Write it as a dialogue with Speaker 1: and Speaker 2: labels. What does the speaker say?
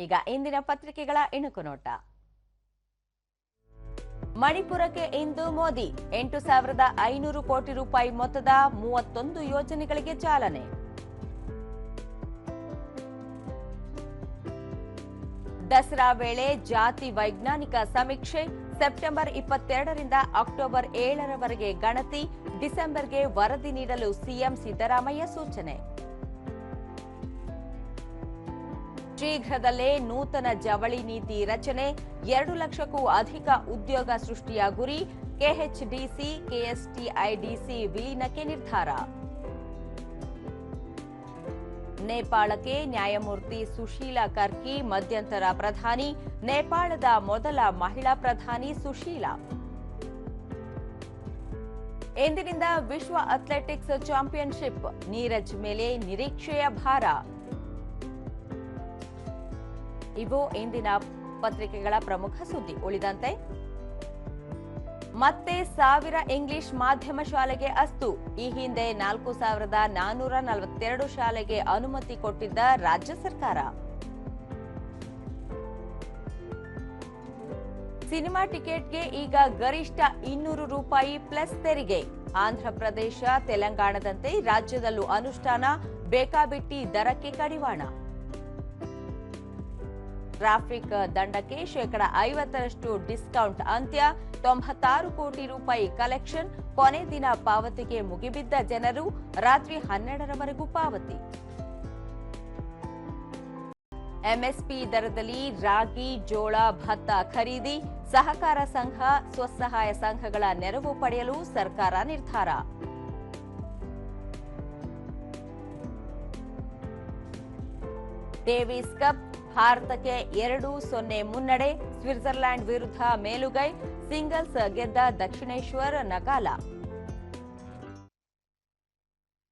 Speaker 1: ಈಗ ಇಂದಿನ ಪತ್ರಿಕೆಗಳ ಇಣುಕು ನೋಟ. ಮಣಿಪುರಕ್ಕೆ ಇಂದು ಮೋದಿ 8,500 ಕೋಟಿ ರೂಪಾಯಿ ಮೊತ್ತದ 31 ಯೋಜನೆಗಳಿಗೆ ಚಾಲನೆ. ದಸರಾ ವೇಳೆ ಜಾತಿ ವೈಜ್ಞಾನಿಕ ಸಮೀಕ್ಷೆ ಸೆಪ್ಟೆಂಬರ್ 22ರಿಂದ ಅಕ್ಟೋಬರ್ 7ರವರೆಗೆ ಗಣತಿ, ಡಿಸೆಂಬರ್ಗೆ ವರದಿ ನೀಡಲು ಸಿಎಂ ಸಿದ್ದರಾಮಯ್ಯ ಸೂಚನೆ. ಶೀಘ್ರದಲ್ಲೇ ನೂತನ ಜವಳಿ ನೀತಿ ರಚನೆ, 2 ಲಕ್ಷಕ್ಕೂ ಅಧಿಕ ಉದ್ಯೋಗ ಸೃಷ್ಟಿಯ ಗುರಿ, ಕೆಎಚ್ಡಿಸಿ ಕೆಎಸ್ಟಿಐಡಿಸಿ ವಿಲೀನಕ್ಕೆ ನಿರ್ಧಾರ. ನೇಪಾಳಕ್ಕೆ ನ್ಯಾಯಮೂರ್ತಿ ಸುಶೀಲಾ ಕರ್ಕಿ ಮಧ್ಯಂತರ ಪ್ರಧಾನಿ, ನೇಪಾಳದ ಮೊದಲ ಮಹಿಳಾ ಪ್ರಧಾನಿ ಸುಶೀಲಾ. ಇಂದಿನಿಂದ ವಿಶ್ವ ಅಥ್ಲೆಟಿಕ್ಸ್ ಚಾಂಪಿಯನ್ಶಿಪ್, ನೀರಜ್ ಮೇಲೆ ನಿರೀಕ್ಷೆಯ ಭಾರ. ಇವು ಇಂದಿನ ಪತ್ರಿಕೆಗಳ ಪ್ರಮುಖ ಸುದ್ದಿ. ಉಳಿದಂತೆ ಮತ್ತೆ 1000 ಇಂಗ್ಲಿಷ್ ಮಾಧ್ಯಮ ಶಾಲೆಗೆ ಅಸ್ತು. ಈ ಹಿಂದೆ 4,442 ಶಾಲೆಗೆ ಅನುಮತಿ ಕೊಟ್ಟಿದ್ದ ರಾಜ್ಯ ಸರ್ಕಾರ. ಸಿನಿಮಾ ಟಿಕೆಟ್ಗೆ ಈಗ ಗರಿಷ್ಠ 200 ರೂಪಾಯಿ ಪ್ಲಸ್ ತೆರಿಗೆ. ಆಂಧ್ರಪ್ರದೇಶ, ತೆಲಂಗಾಣದಂತೆ ರಾಜ್ಯದಲ್ಲೂ ಅನುಷ್ಠಾನ, ಬೇಕಾಬಿಟ್ಟಿ ದರಕ್ಕೆ ಕಡಿವಾಣ. ಟ್ರಾಫಿಕ್ ದಂಡಕ್ಕೆ ಶೇಕಡ 50ರಷ್ಟು ಡಿಸ್ಕೌಂಟ್ ಅಂತ್ಯ, 96 ಕೋಟಿ ರೂಪಾಯಿ ಕಲೆಕ್ಷನ್. ಕೊನೆ ದಿನ ಪಾವತಿಗೆ ಮುಗಿಬಿದ್ದ ಜನರು, ರಾತ್ರಿ 12ರವರೆಗೂ ಪಾವತಿ. ಎಂಎಸ್ಪಿ ದರದಲ್ಲಿ ರಾಗಿ, ಜೋಳ, ಭತ್ತ ಖರೀದಿ, ಸಹಕಾರ ಸಂಘ, ಸ್ವಸಹಾಯ ಸಂಘಗಳ ನೆರವು ಪಡೆಯಲು ಸರ್ಕಾರ ನಿರ್ಧಾರ. ಡೇವಿಸ್ ಕಪ್, ಭಾರತಕ್ಕೆ 2-0 ಮುನ್ನಡೆ, ಸ್ವಿಟ್ಜರ್ಲೆಂಡ್ ವಿರುದ್ಧ ಮೇಲುಗೈ, ಸಿಂಗಲ್ಸ್ ಗೆದ್ದ ದಕ್ಷಿಣೇಶ್ವರ್ ನಗಾಲ.